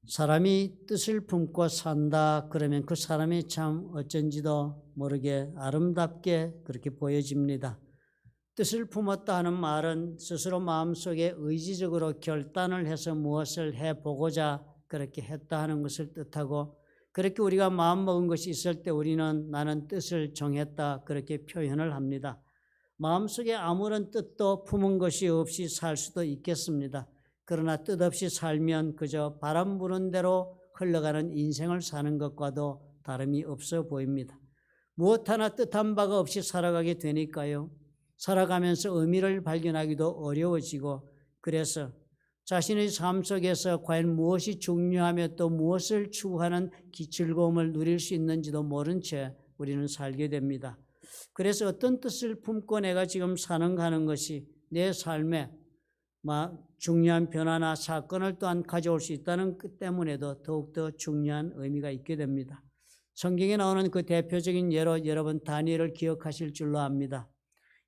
사람이 뜻을 품고 산다 그러면 그 사람이 참 어쩐지도 모르게 아름답게 그렇게 보여집니다. 뜻을 품었다 하는 말은 스스로 마음속에 의지적으로 결단을 해서 무엇을 해보고자 그렇게 했다 하는 것을 뜻하고, 그렇게 우리가 마음먹은 것이 있을 때 우리는 나는 뜻을 정했다 그렇게 표현을 합니다. 마음속에 아무런 뜻도 품은 것이 없이 살 수도 있겠습니다. 그러나 뜻없이 살면 그저 바람 부는 대로 흘러가는 인생을 사는 것과도 다름이 없어 보입니다. 무엇 하나 뜻한 바가 없이 살아가게 되니까요. 살아가면서 의미를 발견하기도 어려워지고, 그래서 자신의 삶 속에서 과연 무엇이 중요하며 또 무엇을 추구하는 즐거움을 누릴 수 있는지도 모른 채 우리는 살게 됩니다. 그래서 어떤 뜻을 품고 내가 지금 사는가는 것이 내 삶에 중요한 변화나 사건을 또한 가져올 수 있다는 것 때문에도 더욱더 중요한 의미가 있게 됩니다. 성경에 나오는 그 대표적인 예로 여러분 다니엘을 기억하실 줄로 압니다.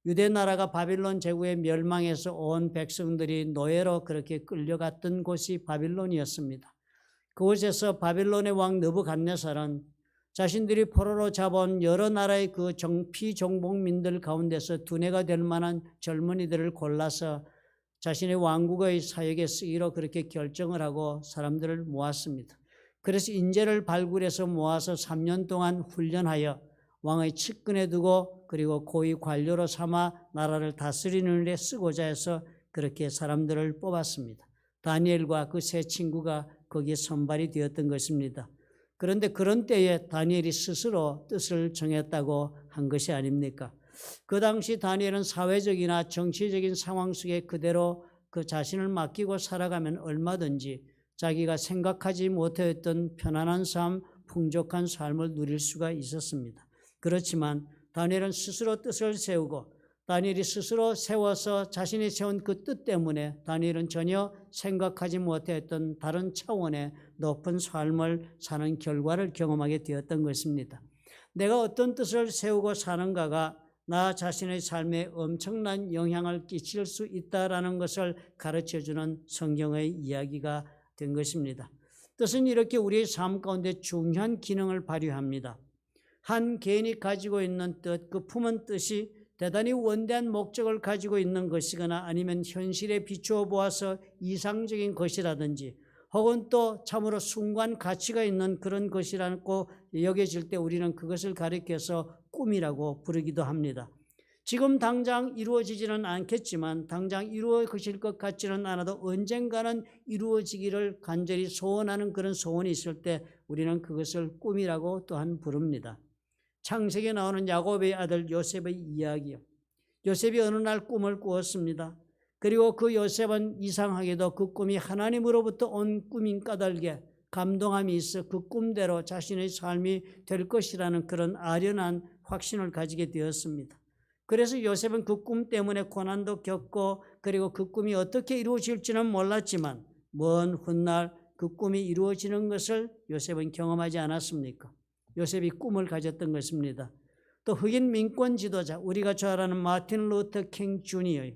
유대 나라가 바빌론 제국의 멸망에서 온 백성들이 노예로 그렇게 끌려갔던 곳이 바빌론이었습니다. 그곳에서 바빌론의 왕 느부갓네살은 자신들이 포로로 잡아온 여러 나라의 그 피정복민들 가운데서 두뇌가 될 만한 젊은이들을 골라서 자신의 왕국의 사역에 쓰기로 그렇게 결정을 하고 사람들을 모았습니다. 그래서 인재를 발굴해서 모아서 3년 동안 훈련하여 왕의 측근에 두고 그리고 고위 관료로 삼아 나라를 다스리는 데 쓰고자 해서 그렇게 사람들을 뽑았습니다. 다니엘과 그 세 친구가 거기에 선발이 되었던 것입니다. 그런데 그런 때에 다니엘이 스스로 뜻을 정했다고 한 것이 아닙니까? 그 당시 다니엘은 사회적이나 정치적인 상황 속에 그대로 그 자신을 맡기고 살아가면 얼마든지 자기가 생각하지 못했던 편안한 삶, 풍족한 삶을 누릴 수가 있었습니다. 그렇지만 다니엘은 스스로 뜻을 세우고 다니엘이 스스로 세워서 자신이 세운 그 뜻 때문에 다니엘은 전혀 생각하지 못했던 다른 차원의 높은 삶을 사는 결과를 경험하게 되었던 것입니다. 내가 어떤 뜻을 세우고 사는가가 나 자신의 삶에 엄청난 영향을 끼칠 수 있다라는 것을 가르쳐주는 성경의 이야기가 된 것입니다. 뜻은 이렇게 우리의 삶 가운데 중요한 기능을 발휘합니다. 한 개인이 가지고 있는 뜻, 그 품은 뜻이 대단히 원대한 목적을 가지고 있는 것이거나 아니면 현실에 비추어 보아서 이상적인 것이라든지 혹은 또 참으로 순간 가치가 있는 그런 것이라고 여겨질 때 우리는 그것을 가리켜서 꿈이라고 부르기도 합니다. 지금 당장 이루어지지는 않겠지만 당장 이루어질 것 같지는 않아도 언젠가는 이루어지기를 간절히 소원하는 그런 소원이 있을 때 우리는 그것을 꿈이라고 또한 부릅니다. 창세기에 나오는 야곱의 아들 요셉의 이야기요. 요셉이 어느 날 꿈을 꾸었습니다. 그리고 그 요셉은 이상하게도 그 꿈이 하나님으로부터 온 꿈인 까닭에 감동함이 있어 그 꿈대로 자신의 삶이 될 것이라는 그런 아련한 확신을 가지게 되었습니다. 그래서 요셉은 그 꿈 때문에 고난도 겪고 그리고 그 꿈이 어떻게 이루어질지는 몰랐지만 먼 훗날 그 꿈이 이루어지는 것을 요셉은 경험하지 않았습니까? 요셉이 꿈을 가졌던 것입니다. 또 흑인 민권 지도자, 우리가 잘 아는 마틴 루터 킹 주니어,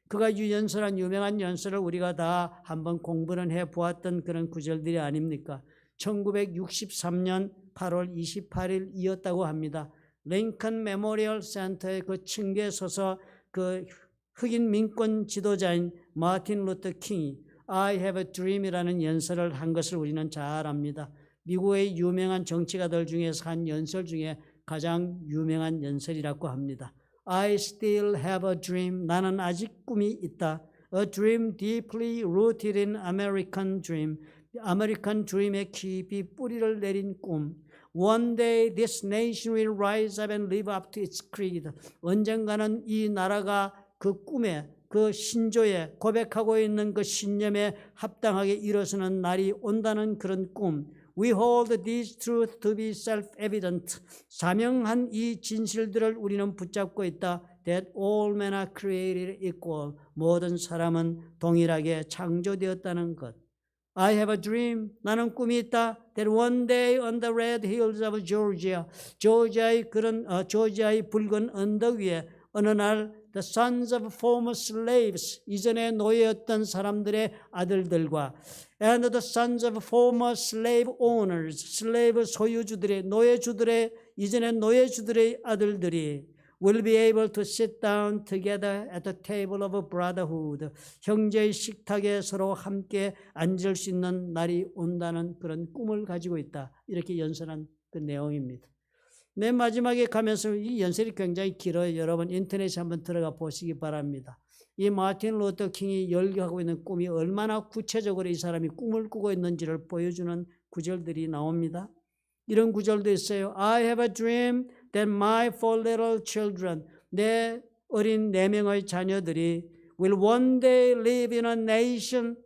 그가 연설한 유명한 연설을 우리가 다 한번 공부는 해보았던 그런 구절들이 아닙니까? 1963년 8월 28일이었다고 합니다. 링컨 메모리얼 센터의 그 층계에 서서 그 흑인 민권 지도자인 마틴 루터 킹이 I have a dream이라는 연설을 한 것을 우리는 잘 압니다. 미국의 유명한 정치가들 중에서 한 연설 중에 가장 유명한 연설이라고 합니다. I still have a dream. 나는 아직 꿈이 있다. A dream deeply rooted in American dream. 아메리칸 드림에 깊이 뿌리를 내린 꿈. One day this nation will rise up and live up to its creed. 언젠가는 이 나라가 그 꿈에, 그 신조에 고백하고 있는 그 신념에 합당하게 일어서는 날이 온다는 그런 꿈. We hold these truths to be self-evident. 자명한 이 진실들을 우리는 붙잡고 있다. That all men are created equal. 모든 사람은 동일하게 창조되었다는 것. I have a dream. 나는 꿈이 있다. That one day on the red hills of Georgia, 조지아의 붉은 언덕 위에 어느 날 the sons of former slaves, 이전에 노예였던 사람들의 아들들과 and the sons of former slave owners, 슬레이브 소유주들의 노예주들의 이전에 노예주들의 아들들이 will be able to sit down together at the table of brotherhood. 형제의 식탁에 서로 함께 앉을 수 있는 날이 온다는 그런 꿈을 가지고 있다. 이렇게 연설한 그 내용입니다. 맨 마지막에 가면서 이 연설이 굉장히 길어요. 여러분 인터넷에 한번 들어가 보시기 바랍니다. 이 마틴 루터 킹이 열거하고 있는 꿈이 얼마나 구체적으로 이 사람이 꿈을 꾸고 있는지를 보여주는 구절들이 나옵니다. 이런 구절도 있어요. I have a dream that my four little children, 내 어린 4명의 자녀들이 will one day live in a nation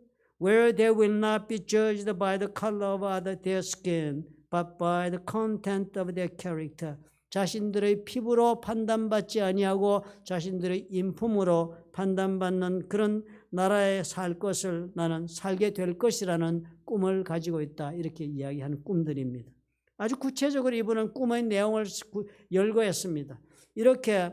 where they will not be judged by the color of their skin, but by the content of their character. 자신들의 피부로 판단받지 아니하고 자신들의 인품으로 판단받는 그런 나라에 살 것을 나는 살게 될 것이라는 꿈을 가지고 있다. 이렇게 이야기하는 꿈들입니다. 아주 구체적으로 이분은 꿈의 내용을 열거했습니다. 이렇게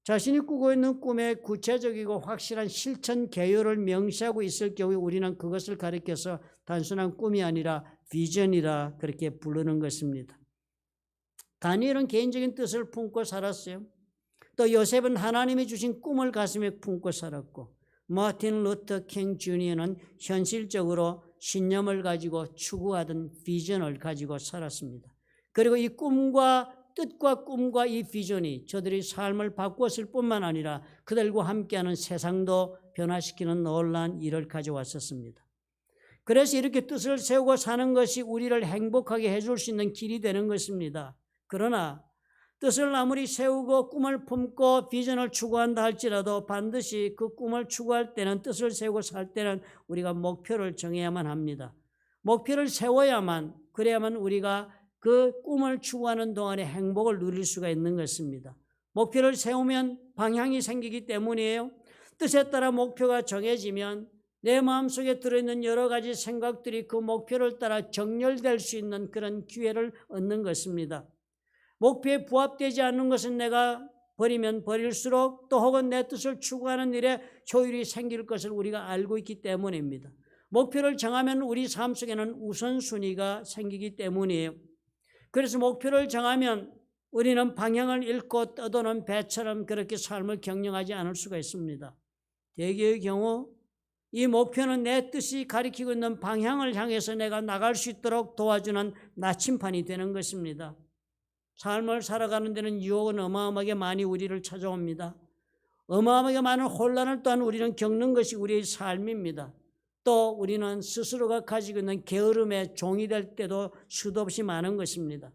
자신이 꾸고 있는 꿈의 구체적이고 확실한 실천 개요를 명시하고 있을 경우에 우리는 그것을 가리켜서 단순한 꿈이 아니라 비전이라 그렇게 부르는 것입니다. 다니엘은 개인적인 뜻을 품고 살았어요. 또 요셉은 하나님이 주신 꿈을 가슴에 품고 살았고 마틴 루터 킹 주니어는 현실적으로 신념을 가지고 추구하던 비전을 가지고 살았습니다. 그리고 이 꿈과 뜻과 꿈과 이 비전이 저들의 삶을 바꾸었을 뿐만 아니라 그들과 함께하는 세상도 변화시키는 놀라운 일을 가져왔었습니다. 그래서 이렇게 뜻을 세우고 사는 것이 우리를 행복하게 해줄 수 있는 길이 되는 것입니다. 그러나 뜻을 아무리 세우고 꿈을 품고 비전을 추구한다 할지라도 반드시 그 꿈을 추구할 때는 뜻을 세우고 살 때는 우리가 목표를 정해야만 합니다. 목표를 세워야만 그래야만 우리가 그 꿈을 추구하는 동안에 행복을 누릴 수가 있는 것입니다. 목표를 세우면 방향이 생기기 때문이에요. 뜻에 따라 목표가 정해지면 내 마음속에 들어있는 여러 가지 생각들이 그 목표를 따라 정렬될 수 있는 그런 기회를 얻는 것입니다. 목표에 부합되지 않는 것은 내가 버리면 버릴수록 또 혹은 내 뜻을 추구하는 일에 효율이 생길 것을 우리가 알고 있기 때문입니다. 목표를 정하면 우리 삶 속에는 우선순위가 생기기 때문이에요. 그래서 목표를 정하면 우리는 방향을 잃고 떠도는 배처럼 그렇게 삶을 경영하지 않을 수가 있습니다. 대개의 경우 이 목표는 내 뜻이 가리키고 있는 방향을 향해서 내가 나갈 수 있도록 도와주는 나침판이 되는 것입니다. 삶을 살아가는 데는 유혹은 어마어마하게 많이 우리를 찾아옵니다. 어마어마하게 많은 혼란을 또한 우리는 겪는 것이 우리의 삶입니다. 또 우리는 스스로가 가지고 있는 게으름의 종이 될 때도 수도 없이 많은 것입니다.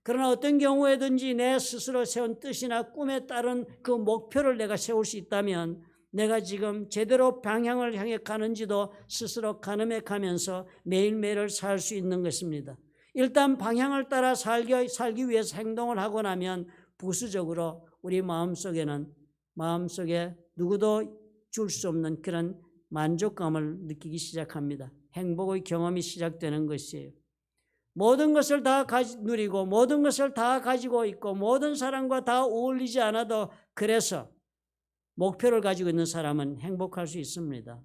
그러나 어떤 경우에든지 내 스스로 세운 뜻이나 꿈에 따른 그 목표를 내가 세울 수 있다면 내가 지금 제대로 방향을 향해 가는지도 스스로 가늠해 가면서 매일매일을 살 수 있는 것입니다. 일단 방향을 따라 살기 위해서 행동을 하고 나면 부수적으로 우리 마음속에 누구도 줄 수 없는 그런 만족감을 느끼기 시작합니다. 행복의 경험이 시작되는 것이에요. 모든 것을 다 누리고 모든 것을 다 가지고 있고 모든 사람과 다 어울리지 않아도 그래서 목표를 가지고 있는 사람은 행복할 수 있습니다.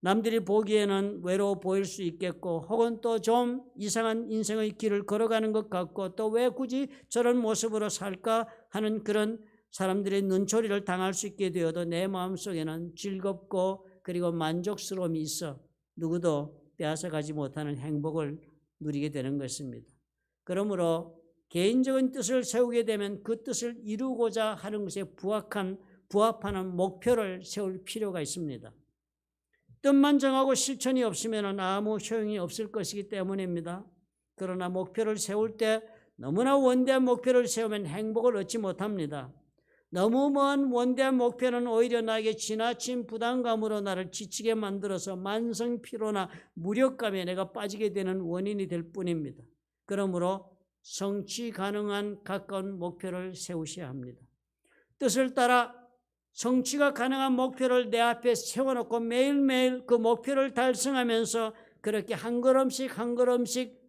남들이 보기에는 외로워 보일 수 있겠고 혹은 또 좀 이상한 인생의 길을 걸어가는 것 같고 또 왜 굳이 저런 모습으로 살까 하는 그런 사람들의 눈초리를 당할 수 있게 되어도 내 마음속에는 즐겁고 그리고 만족스러움이 있어 누구도 빼앗아가지 못하는 행복을 누리게 되는 것입니다. 그러므로 개인적인 뜻을 세우게 되면 그 뜻을 이루고자 하는 것에 부합하는 목표를 세울 필요가 있습니다. 뜻만 정하고 실천이 없으면 아무 효용이 없을 것이기 때문입니다. 그러나 목표를 세울 때 너무나 원대한 목표를 세우면 행복을 얻지 못합니다. 너무 먼 원대한 목표는 오히려 나에게 지나친 부담감으로 나를 지치게 만들어서 만성 피로나 무력감에 내가 빠지게 되는 원인이 될 뿐입니다. 그러므로 성취 가능한 가까운 목표를 세우셔야 합니다. 뜻을 따라 성취가 가능한 목표를 내 앞에 세워놓고 매일매일 그 목표를 달성하면서 그렇게 한 걸음씩 한 걸음씩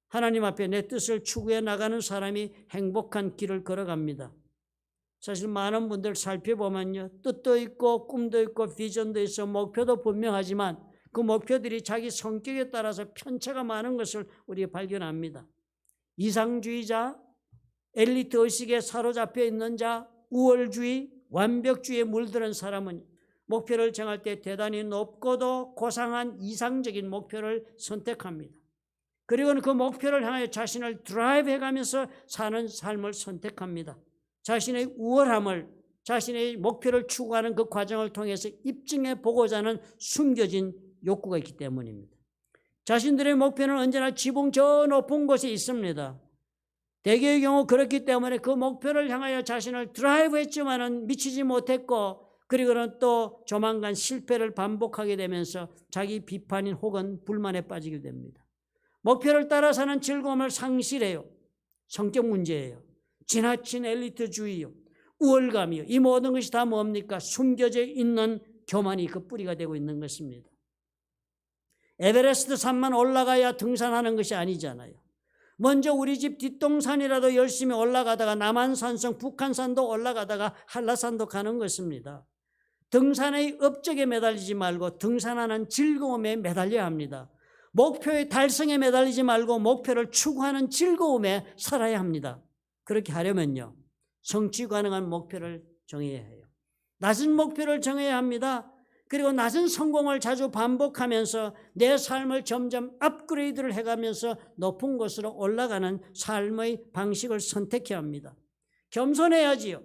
하나님 앞에 내 뜻을 추구해 나가는 사람이 행복한 길을 걸어갑니다. 사실 많은 분들 살펴보면요, 뜻도 있고 꿈도 있고 비전도 있어 목표도 분명하지만 그 목표들이 자기 성격에 따라서 편차가 많은 것을 우리가 발견합니다. 이상주의자, 엘리트 의식에 사로잡혀 있는 자, 우월주의, 완벽주의에 물드는 사람은 목표를 정할 때 대단히 높고도 고상한 이상적인 목표를 선택합니다. 그리고는 그 목표를 향하여 자신을 드라이브 해가면서 사는 삶을 선택합니다. 자신의 우월함을, 자신의 목표를 추구하는 그 과정을 통해서 입증해 보고자 하는 숨겨진 욕구가 있기 때문입니다. 자신들의 목표는 언제나 지붕 저 높은 곳에 있습니다. 대개의 경우 그렇기 때문에 그 목표를 향하여 자신을 드라이브 했지만은 미치지 못했고, 그리고는 또 조만간 실패를 반복하게 되면서 자기 비판인 혹은 불만에 빠지게 됩니다. 목표를 따라 사는 즐거움을 상실해요. 성격 문제예요. 지나친 엘리트주의요, 우월감이요. 이 모든 것이 다 뭡니까? 숨겨져 있는 교만이 그 뿌리가 되고 있는 것입니다. 에베레스트 산만 올라가야 등산하는 것이 아니잖아요. 먼저 우리 집 뒷동산이라도 열심히 올라가다가 남한산성, 북한산도 올라가다가 한라산도 가는 것입니다. 등산의 업적에 매달리지 말고 등산하는 즐거움에 매달려야 합니다. 목표의 달성에 매달리지 말고 목표를 추구하는 즐거움에 살아야 합니다. 그렇게 하려면요, 성취 가능한 목표를 정해야 해요. 낮은 목표를 정해야 합니다. 그리고 낮은 성공을 자주 반복하면서 내 삶을 점점 업그레이드를 해가면서 높은 곳으로 올라가는 삶의 방식을 선택해야 합니다. 겸손해야지요.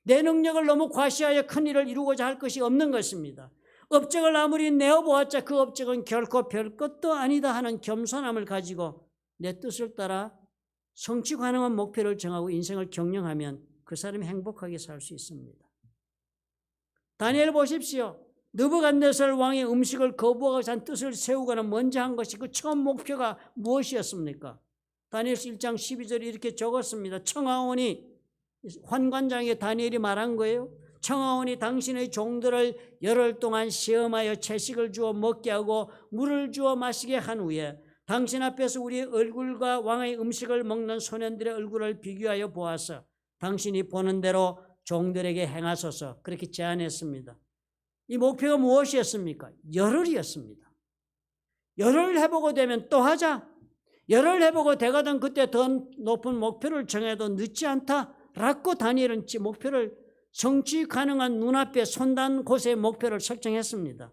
내 능력을 너무 과시하여 큰 일을 이루고자 할 것이 없는 것입니다. 업적을 아무리 내어보았자 그 업적은 결코 별 것도 아니다 하는 겸손함을 가지고 내 뜻을 따라 성취 가능한 목표를 정하고 인생을 경영하면 그 사람이 행복하게 살 수 있습니다. 다니엘 보십시오. 느부갓네살 왕의 음식을 거부하고자 한 뜻을 세우거나 먼저 한 것이 그 처음 목표가 무엇이었습니까? 다니엘서 1장 12절에 이렇게 적었습니다. 청하오니, 환관장에 다니엘이 말한 거예요. 청하오니 당신의 종들을 열흘 동안 시험하여 채식을 주어 먹게 하고 물을 주어 마시게 한 후에 당신 앞에서 우리의 얼굴과 왕의 음식을 먹는 소년들의 얼굴을 비교하여 보아서 당신이 보는 대로 종들에게 행하소서. 그렇게 제안했습니다. 이 목표가 무엇이었습니까? 열흘이었습니다. 열흘 해보고 되면 또 하자. 열흘 해보고 되거든 그때 더 높은 목표를 정해도 늦지 않다라고 다니엘은 목표를 성취 가능한 눈앞에 손단 곳에 목표를 설정했습니다.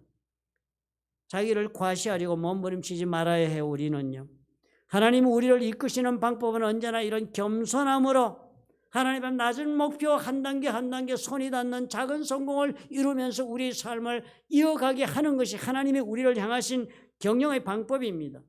자기를 과시하려고 몸부림치지 말아야 해요. 우리는요. 하나님이 우리를 이끄시는 방법은 언제나 이런 겸손함으로 하나님의 낮은 목표 한 단계 한 단계 손이 닿는 작은 성공을 이루면서 우리의 삶을 이어가게 하는 것이 하나님이 우리를 향하신 경영의 방법입니다.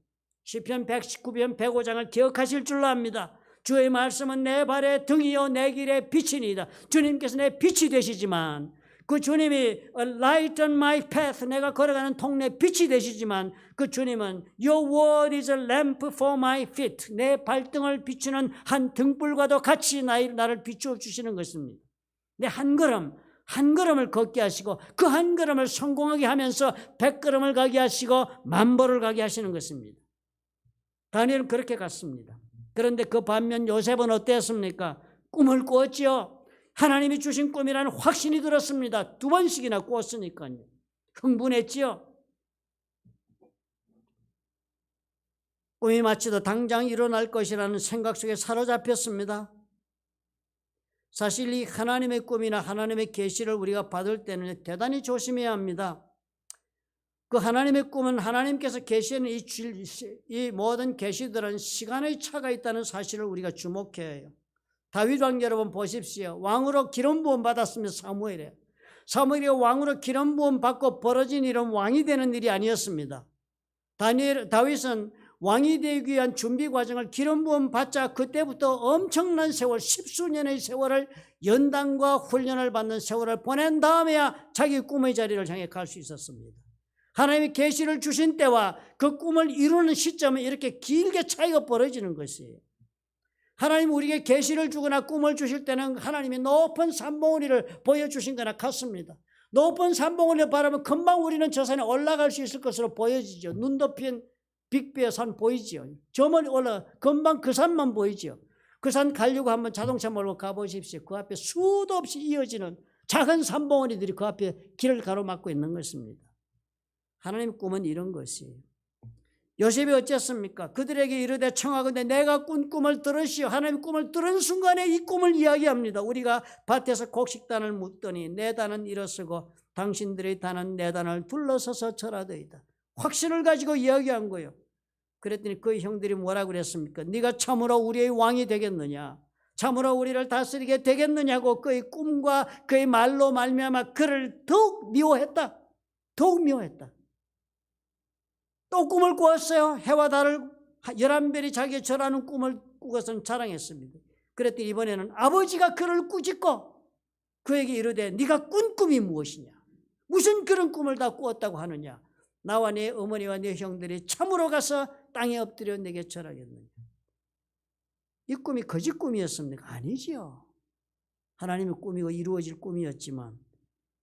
시편 119편 105장을 기억하실 줄로 압니다. 주의 말씀은 내 발의 등이요 내 길의 빛이니이다. 주님께서 내 빛이 되시지만 그 주님이 light on my path, 내가 걸어가는 통로에 빛이 되시지만 그 주님은 Your word is a lamp for my feet, 내 발등을 비추는 한 등불과도 같이 나를 비추어 주시는 것입니다. 내 한 걸음을 걷게 하시고 그 한 걸음을 성공하게 하면서 100걸음을 가게 하시고 10,000보를 가게 하시는 것입니다. 다니엘은 그렇게 갔습니다. 그런데 그 반면 요셉은 어땠습니까? 꿈을 꾸었지요. 하나님이 주신 꿈이라는 확신이 들었습니다. 2번씩이나 꾸었으니까요. 흥분했지요. 꿈이 마치도 당장 일어날 것이라는 생각 속에 사로잡혔습니다. 사실 이 하나님의 꿈이나 하나님의 계시를 우리가 받을 때는 대단히 조심해야 합니다. 그 하나님의 꿈은 하나님께서 계시하는 이 모든 계시들은 시간의 차가 있다는 사실을 우리가 주목해야 해요. 다윗 왕 여러분 보십시오. 왕으로 기름 부음 받았으면 사무엘이에요. 사무엘이 왕으로 기름 부음 받고 벌어진 일은 왕이 되는 일이 아니었습니다. 다윗은 왕이 되기 위한 준비 과정을 기름 부음 받자 그때부터 엄청난 세월, 10수년의 세월을 연단과 훈련을 받는 세월을 보낸 다음에야 자기 꿈의 자리를 향해 갈 수 있었습니다. 하나님이 계시를 주신 때와 그 꿈을 이루는 시점에 이렇게 길게 차이가 벌어지는 것이에요. 하나님 우리에게 계시를 주거나 꿈을 주실 때는 하나님이 높은 산봉우리를 보여주신 거나 같습니다. 높은 산봉우리를 바라보면 금방 우리는 저 산에 올라갈 수 있을 것으로 보여지죠. 눈 덮인 빅베어 산 보이죠. 저 멀리 올라가 금방 그 산만 보이죠. 그 산 가려고 한번 자동차 몰고 가보십시오. 그 앞에 수도 없이 이어지는 작은 산봉우리들이 그 앞에 길을 가로막고 있는 것입니다. 하나님의 꿈은 이런 것이에요. 요셉이 어쨌습니까? 그들에게 이르되 청하건대 내가 꾼 꿈을 들으시오. 하나님의 꿈을 들은 순간에 이 꿈을 이야기합니다. 우리가 밭에서 곡식단을 묻더니 내 단은 일어서고 당신들의 단은 내 단을 둘러서서 절하더이다. 확신을 가지고 이야기한 거예요. 그랬더니 그 형들이 뭐라고 그랬습니까? 네가 참으로 우리의 왕이 되겠느냐? 참으로 우리를 다스리게 되겠느냐고 그의 꿈과 그의 말로 말미암아 그를 더욱 미워했다. 더욱 미워했다. 또 꿈을 꾸었어요. 해와 달을 11별이 자기의 절하는 꿈을 꾸고선 자랑했습니다. 그랬더니 이번에는 아버지가 그를 꾸짖고 그에게 이르되 네가 꾼 꿈이 무엇이냐? 무슨 그런 꿈을 다 꾸었다고 하느냐? 나와 네 어머니와 네 형들이 참으로 가서 땅에 엎드려 내게 절하겠느냐? 이 꿈이 거짓 꿈이었습니까? 아니지요. 하나님의 꿈이고 이루어질 꿈이었지만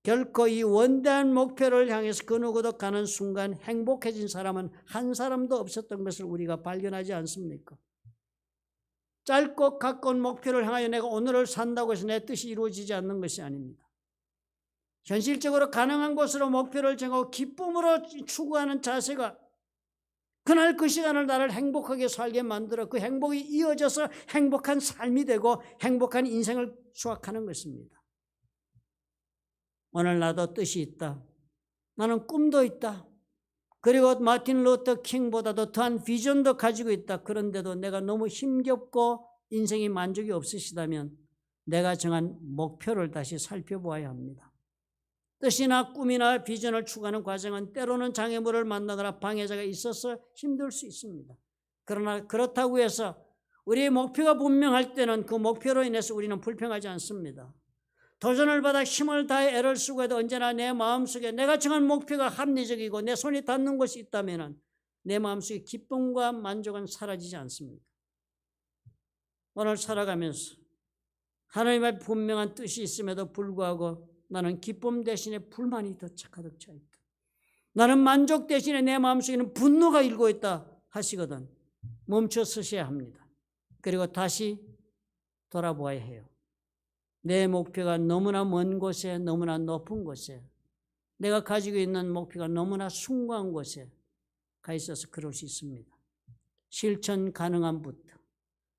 결코 이 원대한 목표를 향해서 그 누구도 가는 순간 행복해진 사람은 한 사람도 없었던 것을 우리가 발견하지 않습니까? 짧고 가까운 목표를 향하여 내가 오늘을 산다고 해서 내 뜻이 이루어지지 않는 것이 아닙니다. 현실적으로 가능한 곳으로 목표를 정하고 기쁨으로 추구하는 자세가 그날 그 시간을 나를 행복하게 살게 만들어 그 행복이 이어져서 행복한 삶이 되고 행복한 인생을 수확하는 것입니다. 오늘 나도 뜻이 있다. 나는 꿈도 있다. 그리고 마틴 루터 킹보다도 더한 비전도 가지고 있다. 그런데도 내가 너무 힘겹고 인생이 만족이 없으시다면 내가 정한 목표를 다시 살펴보아야 합니다. 뜻이나 꿈이나 비전을 추구하는 과정은 때로는 장애물을 만나거나 방해자가 있어서 힘들 수 있습니다. 그러나 그렇다고 해서 우리의 목표가 분명할 때는 그 목표로 인해서 우리는 불평하지 않습니다. 도전을 받아 힘을 다해 애를 쓰고 해도 언제나 내 마음속에 내가 정한 목표가 합리적이고 내 손이 닿는 것이 있다면 내 마음속에 기쁨과 만족은 사라지지 않습니다. 오늘 살아가면서 하나님의 분명한 뜻이 있음에도 불구하고 나는 기쁨 대신에 불만이 더 가득 차 있다. 나는 만족 대신에 내 마음속에는 분노가 일고 있다 하시거든 멈춰 서셔야 합니다. 그리고 다시 돌아보아야 해요. 내 목표가 너무나 먼 곳에 너무나 높은 곳에 내가 가지고 있는 목표가 너무나 숭고한 곳에 가 있어서 그럴 수 있습니다. 실천 가능함부터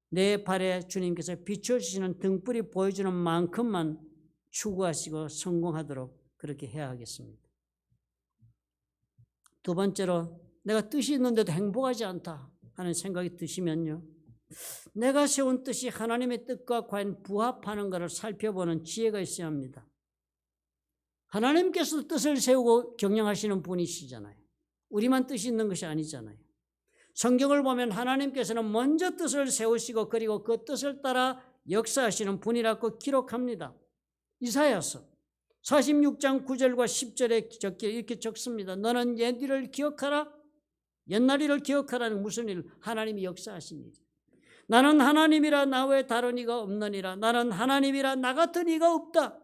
내 발에 주님께서 비춰주시는 등불이 보여주는 만큼만 추구하시고 성공하도록 그렇게 해야 하겠습니다. 두 번째로 내가 뜻이 있는데도 행복하지 않다 하는 생각이 드시면요. 내가 세운 뜻이 하나님의 뜻과 과연 부합하는가를 살펴보는 지혜가 있어야 합니다. 하나님께서도 뜻을 세우고 경영하시는 분이시잖아요. 우리만 뜻이 있는 것이 아니잖아요. 성경을 보면 하나님께서는 먼저 뜻을 세우시고 그리고 그 뜻을 따라 역사하시는 분이라고 기록합니다. 이사야서 46장 9절과 10절에 적게 이렇게 적습니다. 너는 옛 일을 기억하라. 옛날 일을 기억하라는 무슨 일? 하나님이 역사하신 일. 나는 하나님이라 나 외에 다른 이가 없느니라. 나는 하나님이라 나 같은 이가 없다.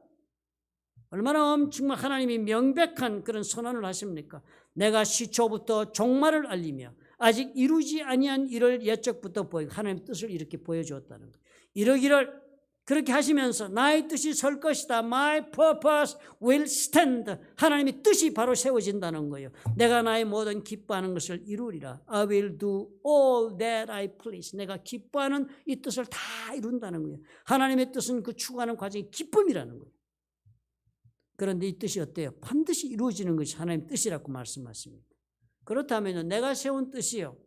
얼마나 정말 하나님이 명백한 그런 선언을 하십니까? 내가 시초부터 종말을 알리며 아직 이루지 아니한 일을 옛적부터 보이고 하나님의 뜻을 이렇게 보여주었다는 거예요. 이러기를 그렇게 하시면서 나의 뜻이 설 것이다. My purpose will stand. 하나님의 뜻이 바로 세워진다는 거예요. 내가 나의 모든 기뻐하는 것을 이루리라. I will do all that I please. 내가 기뻐하는 이 뜻을 다 이룬다는 거예요. 하나님의 뜻은 그 추구하는 과정이 기쁨이라는 거예요. 그런데 이 뜻이 어때요? 반드시 이루어지는 것이 하나님의 뜻이라고 말씀하십니다. 그렇다면 내가 세운 뜻이요.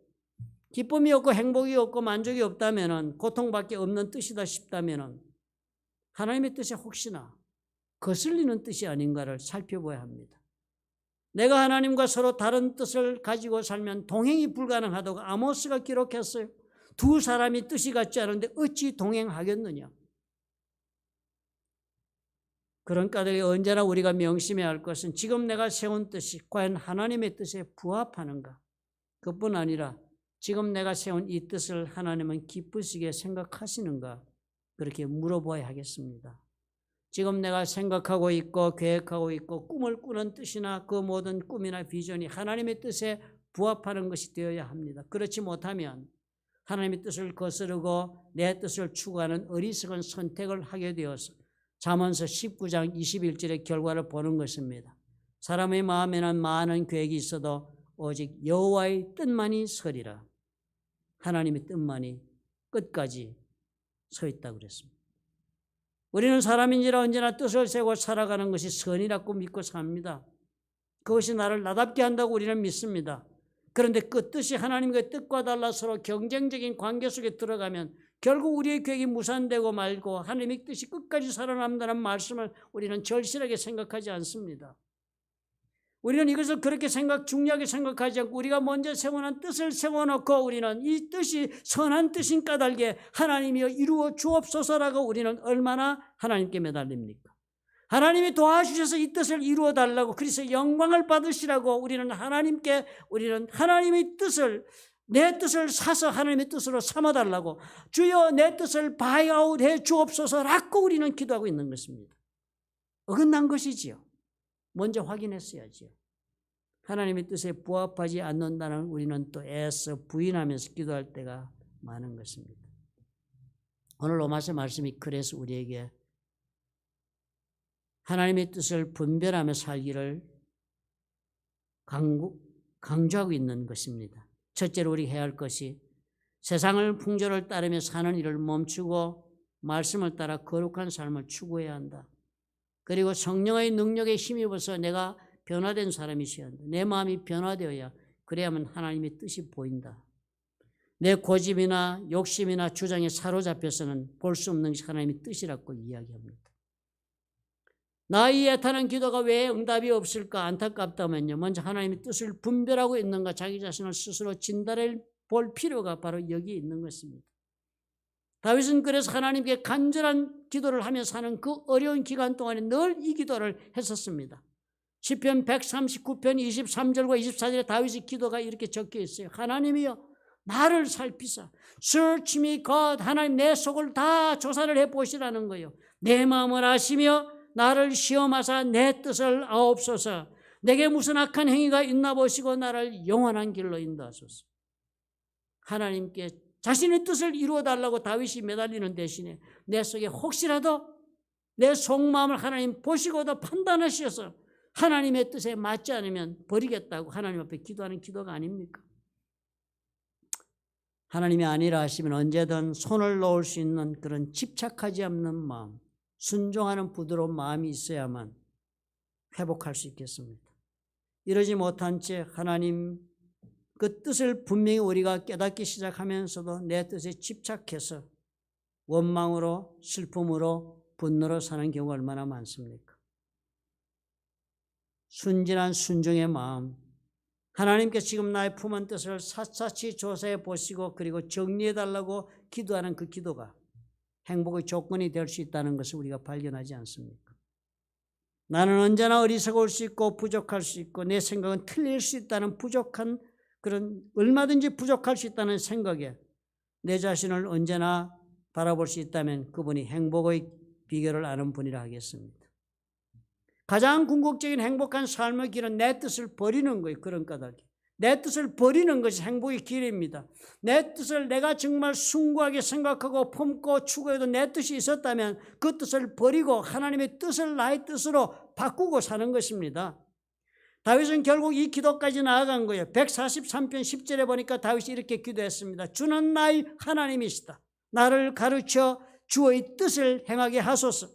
기쁨이 없고 행복이 없고 만족이 없다면 고통밖에 없는 뜻이다 싶다면 하나님의 뜻에 혹시나 거슬리는 뜻이 아닌가를 살펴봐야 합니다. 내가 하나님과 서로 다른 뜻을 가지고 살면 동행이 불가능하다고 아모스가 기록했어요. 두 사람이 뜻이 같지 않은데 어찌 동행하겠느냐. 그런 까닭에 언제나 우리가 명심해야 할 것은 지금 내가 세운 뜻이 과연 하나님의 뜻에 부합하는가. 그뿐 아니라 지금 내가 세운 이 뜻을 하나님은 기쁘시게 생각하시는가. 그렇게 물어봐야 하겠습니다. 지금 내가 생각하고 있고 계획하고 있고 꿈을 꾸는 뜻이나 그 모든 꿈이나 비전이 하나님의 뜻에 부합하는 것이 되어야 합니다. 그렇지 못하면 하나님의 뜻을 거스르고 내 뜻을 추구하는 어리석은 선택을 하게 되어서 잠언서 19장 21절의 결과를 보는 것입니다. 사람의 마음에는 많은 계획이 있어도 오직 여호와의 뜻만이 서리라. 하나님의 뜻만이 끝까지 서 있다고 그랬습니다. 우리는 사람인지라 언제나 뜻을 세우고 살아가는 것이 선이라고 믿고 삽니다. 그것이 나를 나답게 한다고 우리는 믿습니다. 그런데 그 뜻이 하나님의 뜻과 달라 서로 경쟁적인 관계 속에 들어가면 결국 우리의 계획이 무산되고 말고 하나님의 뜻이 끝까지 살아남는다는 말씀을 우리는 절실하게 생각하지 않습니다. 우리는 이것을 그렇게 중요하게 생각하지 않고 우리가 먼저 세워놓은 뜻을 세워놓고 우리는 이 뜻이 선한 뜻인 까닭에 하나님이여 이루어 주옵소서라고 우리는 얼마나 하나님께 매달립니까? 하나님이 도와주셔서 이 뜻을 이루어 달라고 그래서 영광을 받으시라고 우리는 하나님의 뜻을 내 뜻을 사서 하나님의 뜻으로 삼아달라고 주여 내 뜻을 바이아웃 해 주옵소서라고 우리는 기도하고 있는 것입니다. 어긋난 것이지요. 먼저 확인했어야지요. 하나님의 뜻에 부합하지 않는다는 우리는 또 애써 부인하면서 기도할 때가 많은 것입니다. 오늘 로마서 말씀이 그래서 우리에게 하나님의 뜻을 분별하며 살기를 강조하고 있는 것입니다. 첫째로 우리 해야 할 것이 세상을 풍조를 따르며 사는 일을 멈추고 말씀을 따라 거룩한 삶을 추구해야 한다. 그리고 성령의 능력에 힘입어서 내가 변화된 사람이 되어야 한다. 내 마음이 변화되어야 그래야만 하나님의 뜻이 보인다. 내 고집이나 욕심이나 주장에 사로잡혀서는 볼 수 없는 것이 하나님의 뜻이라고 이야기합니다. 나의 애타는 기도가 왜 응답이 없을까 안타깝다면요. 먼저 하나님의 뜻을 분별하고 있는가 자기 자신을 스스로 진단해 볼 필요가 바로 여기에 있는 것입니다. 다윗은 그래서 하나님께 간절한 기도를 하며 사는 그 어려운 기간 동안에 늘 이 기도를 했었습니다. 시편 139편 23절과 24절에 다윗의 기도가 이렇게 적혀 있어요. 하나님이여 나를 살피사 Search me God. 하나님 내 속을 다 조사를 해보시라는 거예요. 내 마음을 아시며 나를 시험하사 내 뜻을 아옵소서. 내게 무슨 악한 행위가 있나 보시고 나를 영원한 길로 인도하소서. 하나님께 자신의 뜻을 이루어달라고 다윗이 매달리는 대신에 내 속에 혹시라도 내 속마음을 하나님 보시고도 판단하셔서 하나님의 뜻에 맞지 않으면 버리겠다고 하나님 앞에 기도하는 기도가 아닙니까? 하나님이 아니라 하시면 언제든 손을 놓을 수 있는 그런 집착하지 않는 마음, 순종하는 부드러운 마음이 있어야만 회복할 수 있겠습니다. 이러지 못한 채 하나님 그 뜻을 분명히 우리가 깨닫기 시작하면서도 내 뜻에 집착해서 원망으로 슬픔으로 분노로 사는 경우가 얼마나 많습니까? 순진한 순종의 마음, 하나님께 지금 나의 품은 뜻을 샅샅이 조사해 보시고 그리고 정리해 달라고 기도하는 그 기도가 행복의 조건이 될 수 있다는 것을 우리가 발견하지 않습니까? 나는 언제나 어리석을 수 있고 부족할 수 있고 내 생각은 틀릴 수 있다는 부족한 그런 얼마든지 부족할 수 있다는 생각에 내 자신을 언제나 바라볼 수 있다면 그분이 행복의 비결을 아는 분이라 하겠습니다. 가장 궁극적인 행복한 삶의 길은 내 뜻을 버리는 거예요. 그런 까닭에. 내 뜻을 버리는 것이 행복의 길입니다. 내 뜻을 내가 정말 숭고하게 생각하고 품고 추구해도 내 뜻이 있었다면 그 뜻을 버리고 하나님의 뜻을 나의 뜻으로 바꾸고 사는 것입니다. 다윗은 결국 이 기도까지 나아간 거예요. 143편 10절에 보니까 다윗이 이렇게 기도했습니다. 주는 나의 하나님이시다. 나를 가르쳐 주의 뜻을 행하게 하소서.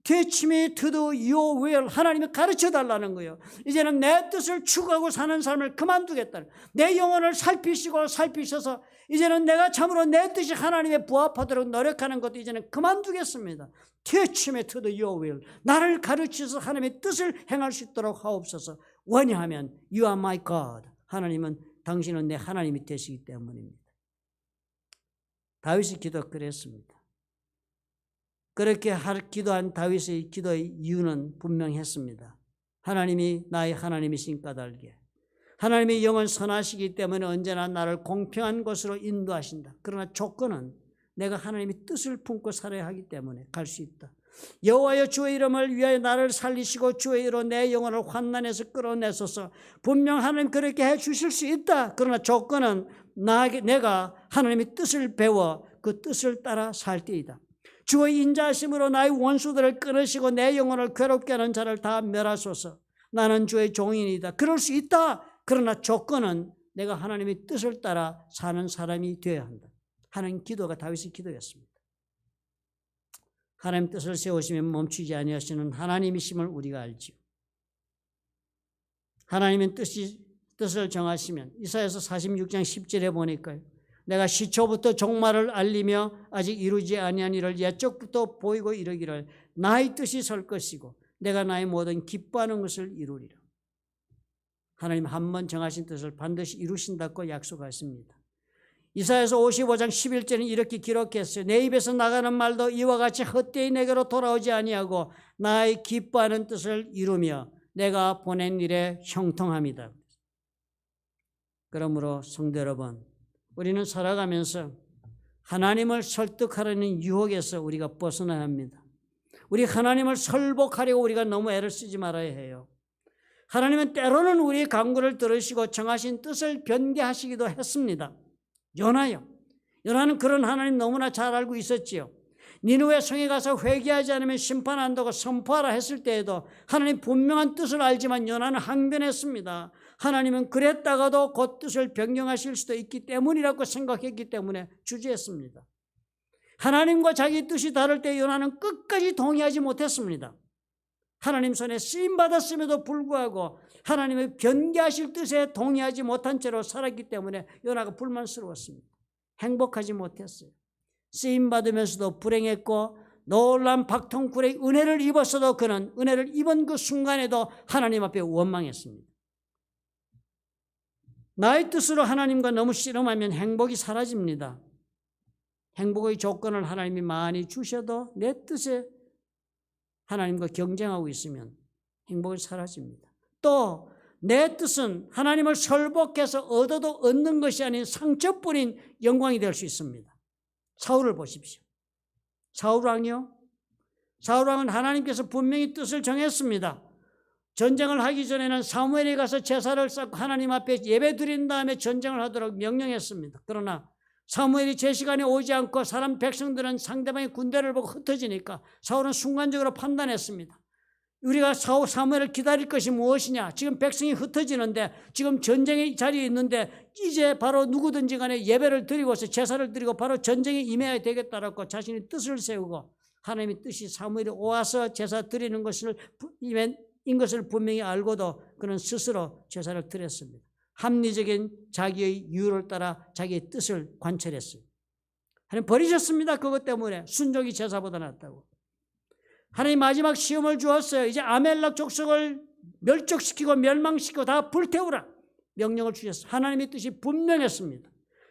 Teach me to do your will. 하나님이 가르쳐달라는 거예요. 이제는 내 뜻을 추구하고 사는 삶을 그만두겠다. 내 영혼을 살피셔서 이제는 내가 참으로 내 뜻이 하나님에 부합하도록 노력하는 것도 이제는 그만두겠습니다. Teach me to do your will. 나를 가르쳐서 하나님의 뜻을 행할 수 있도록 하옵소서. 왜냐하면 You are my God. 하나님은 당신은 내 하나님이 되시기 때문입니다. 다윗의 기도 그랬습니다. 그렇게 기도한 다윗의 기도의 이유는 분명했습니다. 하나님이 나의 하나님이신 까닭에 하나님의 영은 선하시기 때문에 언제나 나를 공평한 곳으로 인도하신다. 그러나 조건은 내가 하나님의 뜻을 품고 살아야 하기 때문에 갈 수 있다. 여호와여, 주의 이름을 위하여 나를 살리시고 주의 이로 내 영혼을 환난에서 끌어내소서. 분명 하나님 그렇게 해 주실 수 있다. 그러나 조건은 내가 하나님의 뜻을 배워 그 뜻을 따라 살 때이다. 주의 인자하심으로 나의 원수들을 끊으시고 내 영혼을 괴롭게 하는 자를 다 멸하소서. 나는 주의 종이니이다. 그럴 수 있다. 그러나 조건은 내가 하나님의 뜻을 따라 사는 사람이 되어야 한다 하는 기도가 다윗의 기도였습니다. 하나님 뜻을 세우시면 멈추지 아니하시는 하나님이심을 우리가 알지요. 하나님은 뜻을 정하시면 이사야서 46장 10절에 보니까요. 내가 시초부터 종말을 알리며 아직 이루지 아니한 일을 옛적부터 보이고 이르기를 나의 뜻이 설 것이고 내가 나의 모든 기뻐하는 것을 이루리라. 하나님 한 번 정하신 뜻을 반드시 이루신다고 약속하십니다. 이사야서 55장 11절은 이렇게 기록했어요. 내 입에서 나가는 말도 이와 같이 헛되이 내게로 돌아오지 아니하고 나의 기뻐하는 뜻을 이루며 내가 보낸 일에 형통함이다. 그러므로 성도 여러분, 우리는 살아가면서 하나님을 설득하려는 유혹에서 우리가 벗어나야 합니다. 우리 하나님을 설복하려고 우리가 너무 애를 쓰지 말아야 해요. 하나님은 때로는 우리의 간구를 들으시고 정하신 뜻을 변개하시기도 했습니다. 요나는 그런 하나님 너무나 잘 알고 있었지요. 니느웨 성에 가서 회개하지 않으면 심판한다고 선포하라 했을 때에도 하나님 분명한 뜻을 알지만 요나는 항변했습니다. 하나님은 그랬다가도 곧 뜻을 변경하실 수도 있기 때문이라고 생각했기 때문에 주저했습니다. 하나님과 자기 뜻이 다를 때 요나는 끝까지 동의하지 못했습니다. 하나님 손에 쓰임받았음에도 불구하고 하나님의 변개하실 뜻에 동의하지 못한 채로 살았기 때문에 요나가 불만스러웠습니다. 행복하지 못했어요. 쓰임받으면서도 불행했고 놀라운 박통굴의 은혜를 입었어도 그는 은혜를 입은 그 순간에도 하나님 앞에 원망했습니다. 나의 뜻으로 하나님과 너무 씨름하면 행복이 사라집니다. 행복의 조건을 하나님이 많이 주셔도 내 뜻에 하나님과 경쟁하고 있으면 행복이 사라집니다. 또 내 뜻은 하나님을 설복해서 얻어도 얻는 것이 아닌 상처뿐인 영광이 될 수 있습니다. 사울을 보십시오. 사울왕은 하나님께서 분명히 뜻을 정했습니다. 전쟁을 하기 전에는 사무엘이 가서 제사를 쌓고 하나님 앞에 예배 드린 다음에 전쟁을 하도록 명령했습니다. 그러나 사무엘이 제 시간에 오지 않고 사람 백성들은 상대방의 군대를 보고 흩어지니까 사울은 순간적으로 판단했습니다. 우리가 사무엘을 기다릴 것이 무엇이냐? 지금 백성이 흩어지는데 지금 전쟁의 자리에 있는데 이제 바로 누구든지 간에 예배를 드리고서 제사를 드리고 바로 전쟁에 임해야 되겠다라고 자신의 뜻을 세우고 하나님의 뜻이 사무엘이 오와서 제사 드리는 것을 인 것을 분명히 알고도 그는 스스로 제사를 드렸습니다. 합리적인 자기의 이유를 따라 자기의 뜻을 관철했어요. 하나님 버리셨습니다. 그것 때문에 순종이 제사보다 낫다고. 하나님 마지막 시험을 주었어요. 이제 아멜렉 족속을 멸족시키고 멸망시키고 다 불태우라 명령을 주셨어요. 하나님의 뜻이 분명했습니다.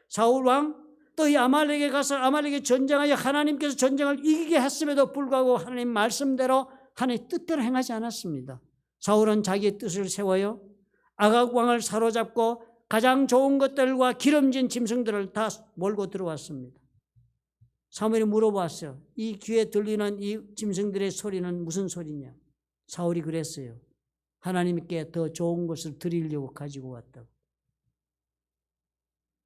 사울 왕 또 이 아말렉에 가서 아말렉에 전쟁하여 하나님께서 전쟁을 이기게 했음에도 불구하고 하나님 말씀대로 하나님의 뜻대로 행하지 않았습니다. 사울은 자기의 뜻을 세워요. 아각 왕을 사로잡고 가장 좋은 것들과 기름진 짐승들을 다 몰고 들어왔습니다. 사무엘이 물어봤어요. 이 귀에 들리는 이 짐승들의 소리는 무슨 소리냐? 사울이 그랬어요. 하나님께 더 좋은 것을 드리려고 가지고 왔다고.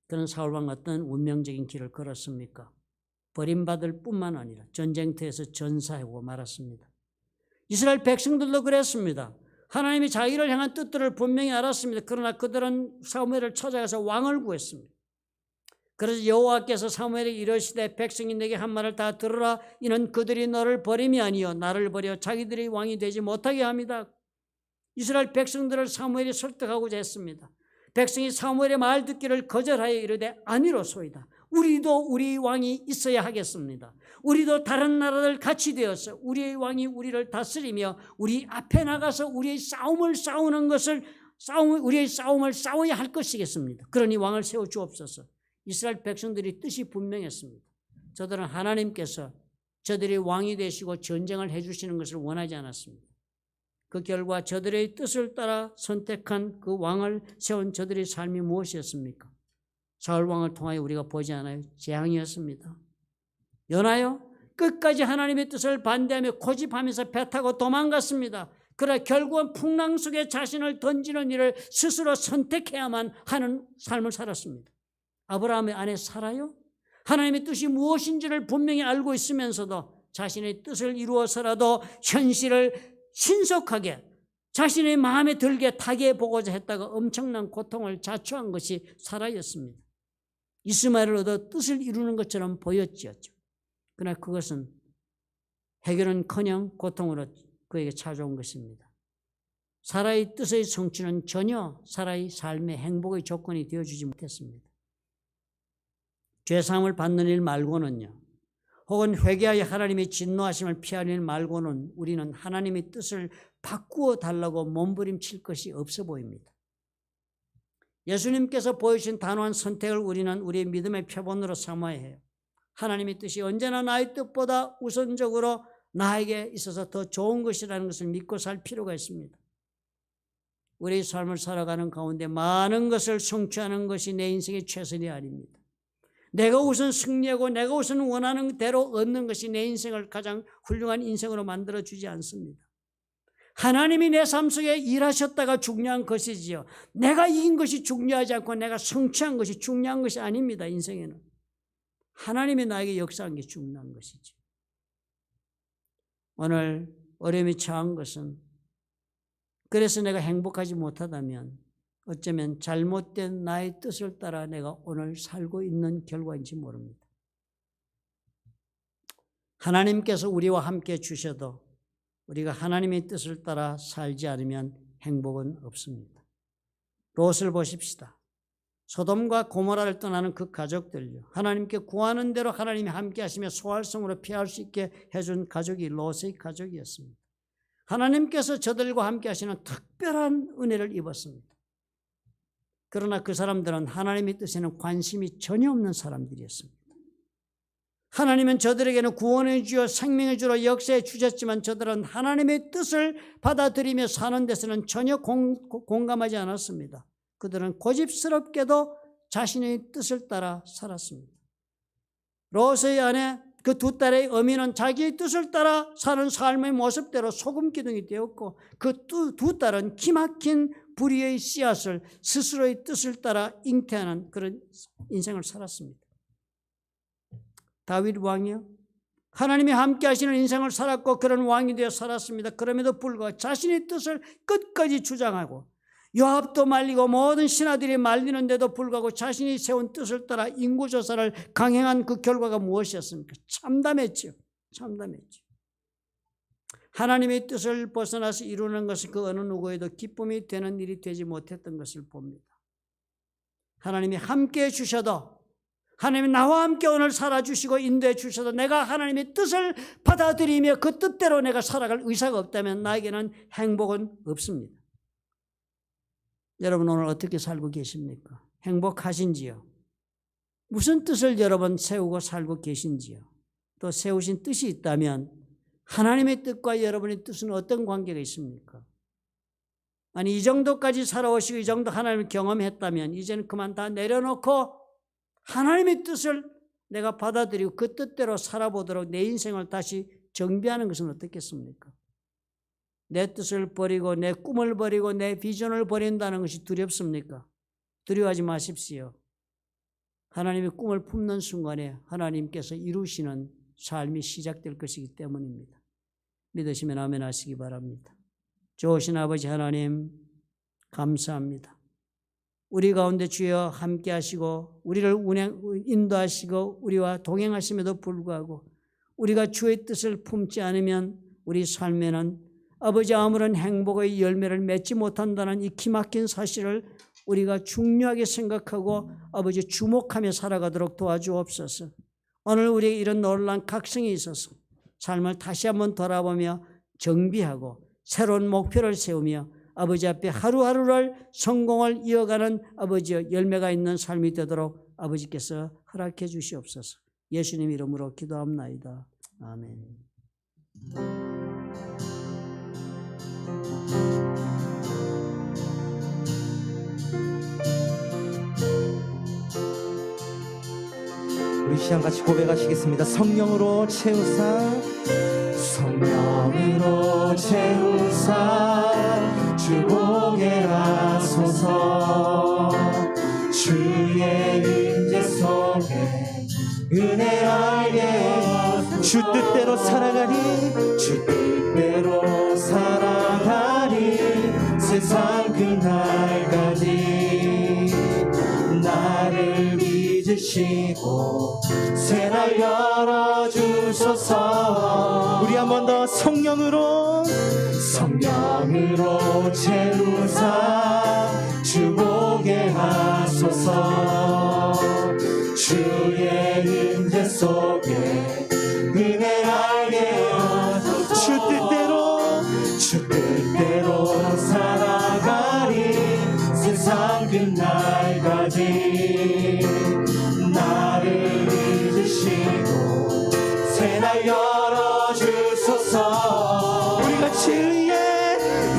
그는 사울왕 어떤 운명적인 길을 걸었습니까? 버림받을 뿐만 아니라 전쟁터에서 전사하고 말았습니다. 이스라엘 백성들도 그랬습니다. 하나님이 자기를 향한 뜻들을 분명히 알았습니다. 그러나 그들은 사무엘을 찾아가서 왕을 구했습니다. 그래서 여호와께서 사무엘에게 이르시되 백성이 내게 한 말을 다 들으라. 이는 그들이 너를 버림이 아니요 나를 버려 자기들이 왕이 되지 못하게 합니다. 이스라엘 백성들을 사무엘이 설득하고자 했습니다. 백성이 사무엘의 말 듣기를 거절하여 이르되 아니로소이다. 우리도 우리 왕이 있어야 하겠습니다. 우리도 다른 나라들 같이 되어서 우리의 왕이 우리를 다스리며 우리 앞에 나가서 우리의 싸움을 싸워야 할 것이겠습니다. 그러니 왕을 세워 주옵소서. 이스라엘 백성들이 뜻이 분명했습니다. 저들은 하나님께서 저들이 왕이 되시고 전쟁을 해주시는 것을 원하지 않았습니다. 그 결과 저들의 뜻을 따라 선택한 그 왕을 세운 저들의 삶이 무엇이었습니까? 사울 왕을 통하여 우리가 보지 않아요? 재앙이었습니다. 요나요? 끝까지 하나님의 뜻을 반대하며 고집하면서 배 타고 도망갔습니다. 그러나 결국은 풍랑 속에 자신을 던지는 일을 스스로 선택해야만 하는 삶을 살았습니다. 아브라함의 아내 사라요? 하나님의 뜻이 무엇인지를 분명히 알고 있으면서도 자신의 뜻을 이루어서라도 현실을 신속하게 자신의 마음에 들게 타게 보고자 했다가 엄청난 고통을 자초한 것이 사라였습니다. 이스마엘을 얻어 뜻을 이루는 것처럼 보였지였죠. 그러나 그것은 해결은커녕 고통으로 그에게 찾아온 것입니다. 사라의 뜻의 성취는 전혀 사라의 삶의 행복의 조건이 되어주지 못했습니다. 죄사함을 받는 일 말고는요, 혹은 회개하여 하나님의 진노하심을 피하는 일 말고는 우리는 하나님의 뜻을 바꾸어 달라고 몸부림칠 것이 없어 보입니다. 예수님께서 보여주신 단호한 선택을 우리는 우리의 믿음의 표본으로 삼아야 해요. 하나님의 뜻이 언제나 나의 뜻보다 우선적으로 나에게 있어서 더 좋은 것이라는 것을 믿고 살 필요가 있습니다. 우리의 삶을 살아가는 가운데 많은 것을 성취하는 것이 내 인생의 최선이 아닙니다. 내가 우선 승리하고 내가 우선 원하는 대로 얻는 것이 내 인생을 가장 훌륭한 인생으로 만들어주지 않습니다. 하나님이 내 삶 속에 일하셨다가 중요한 것이지요. 내가 이긴 것이 중요하지 않고 내가 성취한 것이 중요한 것이 아닙니다. 인생에는. 하나님이 나에게 역사한 게 중요한 것이죠. 오늘 어려움이 처한 것은 그래서 내가 행복하지 못하다면 어쩌면 잘못된 나의 뜻을 따라 내가 오늘 살고 있는 결과인지 모릅니다. 하나님께서 우리와 함께 주셔도 우리가 하나님의 뜻을 따라 살지 않으면 행복은 없습니다. 롯을 보십시다. 소돔과 고모라를 떠나는 그 가족들요. 하나님께 구하는 대로 하나님이 함께 하시며 소활성으로 피할 수 있게 해준 가족이 롯의 가족이었습니다. 하나님께서 저들과 함께 하시는 특별한 은혜를 입었습니다. 그러나 그 사람들은 하나님의 뜻에는 관심이 전혀 없는 사람들이었습니다. 하나님은 저들에게는 구원의 주여 생명의 주로 역사해 주셨지만 저들은 하나님의 뜻을 받아들이며 사는 데서는 전혀 공감하지 않았습니다. 그들은 고집스럽게도 자신의 뜻을 따라 살았습니다. 롯의 아내 그 두 딸의 어미는 자기의 뜻을 따라 사는 삶의 모습대로 소금기둥이 되었고 그 두 딸은 기막힌 불의의 씨앗을 스스로의 뜻을 따라 잉태하는 그런 인생을 살았습니다. 다윗 왕이요. 하나님이 함께 하시는 인생을 살았고 그런 왕이 되어 살았습니다. 그럼에도 불구하고 자신의 뜻을 끝까지 주장하고 요압도 말리고 모든 신하들이 말리는데도 불구하고 자신이 세운 뜻을 따라 인구조사를 강행한 그 결과가 무엇이었습니까? 참담했죠. 참담했죠. 하나님의 뜻을 벗어나서 이루는 것은 그 어느 누구에도 기쁨이 되는 일이 되지 못했던 것을 봅니다. 하나님이 함께해 주셔도 하나님이 나와 함께 오늘 살아주시고 인도해 주셔도 내가 하나님의 뜻을 받아들이며 그 뜻대로 내가 살아갈 의사가 없다면 나에게는 행복은 없습니다. 여러분 오늘 어떻게 살고 계십니까? 행복하신지요? 무슨 뜻을 여러분 세우고 살고 계신지요? 또 세우신 뜻이 있다면 하나님의 뜻과 여러분의 뜻은 어떤 관계가 있습니까? 아니 이 정도까지 살아오시고 이 정도 하나님을 경험했다면 이제는 그만 다 내려놓고 하나님의 뜻을 내가 받아들이고 그 뜻대로 살아보도록 내 인생을 다시 정비하는 것은 어떻겠습니까? 내 뜻을 버리고 내 꿈을 버리고 내 비전을 버린다는 것이 두렵습니까? 두려워하지 마십시오. 하나님의 꿈을 품는 순간에 하나님께서 이루시는 삶이 시작될 것이기 때문입니다. 믿으시면 아멘 하시기 바랍니다. 좋으신 아버지 하나님 감사합니다. 우리 가운데 주여 함께 하시고 우리를 인도하시고 우리와 동행하심에도 불구하고 우리가 주의 뜻을 품지 않으면 우리 삶에는 아버지 아무런 행복의 열매를 맺지 못한다는 이 기막힌 사실을 우리가 중요하게 생각하고 아버지 주목하며 살아가도록 도와주옵소서. 오늘 우리에게 이런 놀라운 각성이 있어서 삶을 다시 한번 돌아보며 정비하고 새로운 목표를 세우며 아버지 앞에 하루하루를 성공을 이어가는 아버지의 열매가 있는 삶이 되도록 아버지께서 허락해 주시옵소서. 예수님 이름으로 기도합나이다. 아멘. 우리 시간 같이 고백하시겠습니다. 성령으로 채우사, 성령으로 채우사 주보게 하소서. 주의 임재 속에 은혜 알게 하소서. 주 뜻대로 살아가리, 주 뜻대로 살아가리. 세상 그날까지 나를 믿으시고 새 날 열어주소서. 우리 한 번 더 성령으로 채우사 주보게 하소서. 주의 임재 속에 은혜 알게 하소서. 주 뜻대로 살아가리. 세상 끝날까지 나를 믿으시고 새 날 열어주소서. 우리 같이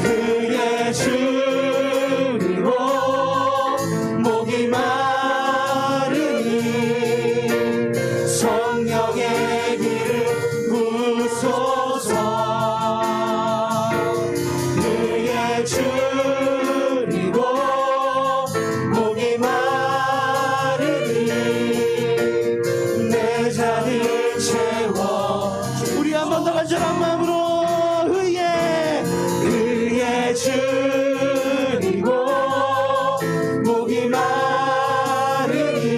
의에 줄이고 목이 마르니 성령의 길을 부소서. 의에 줄이고 목이 마르니 내 잔을 채워. 우리 한 번 더 간절한 마음으로 의에 줄이고 목이 마르니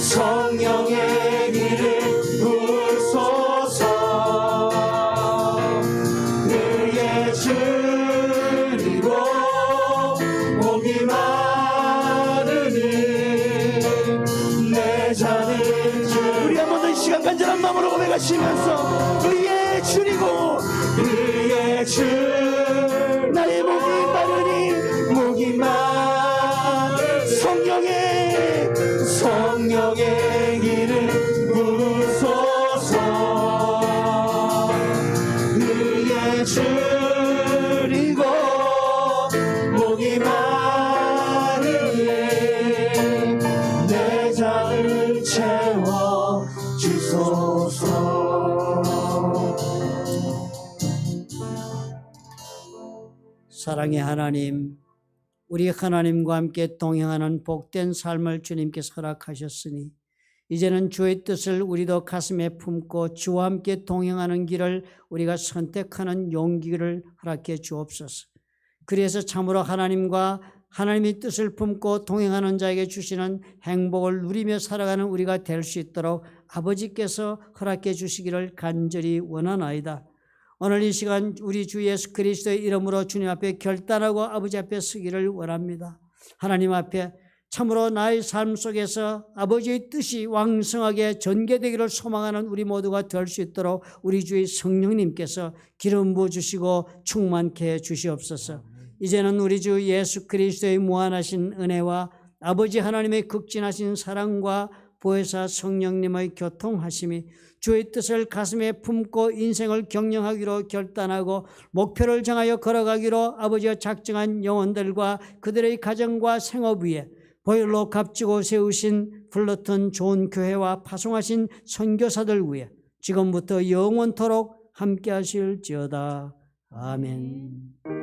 성령의 길을 부소서. 의에 줄이고 목이 마르니 내 잔을 채워. 우리 한 번 더 이 시간 간절한 마음으로 고백하시면서 의에 줄이고 의에 줄 나의 목이 마르니 목이 마르니 성령의 길을 부소서. 의에 줄이고 목이 마르니 내 잔을 채워 주소서. 사랑의 하나님, 우리 하나님과 함께 동행하는 복된 삶을 주님께서 허락하셨으니 이제는 주의 뜻을 우리도 가슴에 품고 주와 함께 동행하는 길을 우리가 선택하는 용기를 허락해 주옵소서. 그래서 참으로 하나님과 하나님의 뜻을 품고 동행하는 자에게 주시는 행복을 누리며 살아가는 우리가 될 수 있도록 아버지께서 허락해 주시기를 간절히 원하나이다. 오늘 이 시간 우리 주 예수 그리스도의 이름으로 주님 앞에 결단하고 아버지 앞에 서기를 원합니다. 하나님 앞에 참으로 나의 삶 속에서 아버지의 뜻이 왕성하게 전개되기를 소망하는 우리 모두가 될 수 있도록 우리 주의 성령님께서 기름 부어주시고 충만케 해 주시옵소서. 이제는 우리 주 예수 그리스도의 무한하신 은혜와 아버지 하나님의 극진하신 사랑과 보혜사 성령님의 교통하심이 주의 뜻을 가슴에 품고 인생을 경영하기로 결단하고 목표를 정하여 걸어가기로 아버지가 작정한 영혼들과 그들의 가정과 생업 위에 보혈로 값지고 세우신 불렀던 좋은 교회와 파송하신 선교사들 위에 지금부터 영원토록 함께 하실지어다. 아멘.